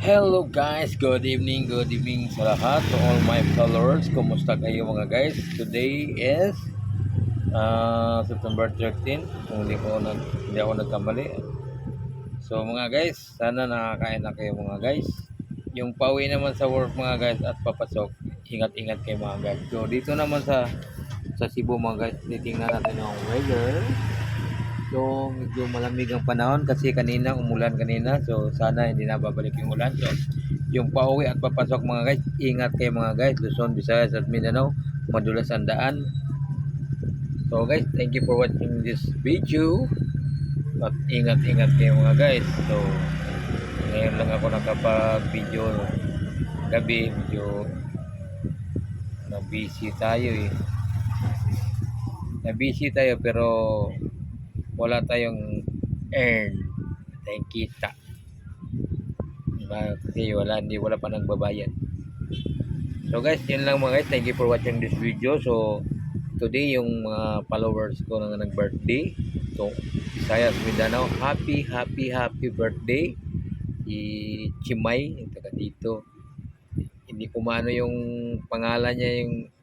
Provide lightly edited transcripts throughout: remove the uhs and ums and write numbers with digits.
Hello guys, good evening sa lahat, to all my followers. Kumusta kayo mga guys? Today is September 13, kung hindi ako nagkamali. So mga guys, sana nakakain na kayo mga guys. Yung pauwi naman sa work mga guys at papasok, ingat-ingat kayo mga guys. So dito naman sa Cebu mga guys, titingnan natin yung weather. So, medyo malamig ang panahon kasi kanina umulan kanina. So, sana hindi na babalik yung ulan. So, yung pauwi at papasok mga guys, ingat kayo mga guys. Luzon, Visayas at Mindanao, madulas ang daan. So guys, thank you for watching this video. At ingat-ingat kayo mga guys. So, ngayon lang ako nakapag-video gabi. Medyo na-busy tayo eh. Na-busy tayo pero wala tayong earn tayong kita, diba? Kasi wala pa nagbabayad. So guys, yun lang mga guys, thank you for watching this video. So today yung mga followers ko na nag-birthday, so Visayas, Mindanao, happy birthday si Chimay, yung taga dito. Hindi ko maano yung pangalan niya, yung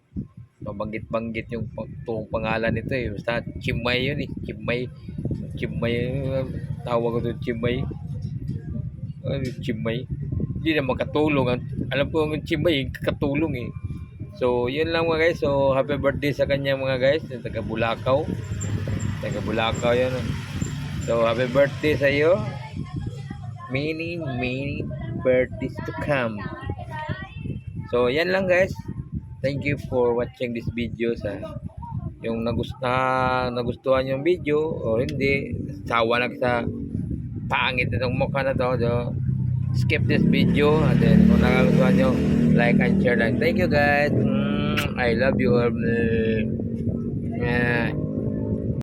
mabanggit-banggit yung tuong pangalan nito eh. Basta Chimay yun eh. Chimay, tawag ko doon Chimay. Chimay. Hindi na makatulong. Alam ko ang Chimay, katulong eh. So, yun lang mga guys. So, happy birthday sa kanya mga guys. Yung taga Bulacau. Taga Bulacau yun. So, happy birthday sa iyo. Many birthdays to come. So, yan lang guys. Thank you for watching this video. Yung nagustuhan yung video o hindi, sawa lang sa pangit itong mukha na to, so skip this video. And then kung nakagustuhan nyo, like and share lang. Thank you guys. I love you all.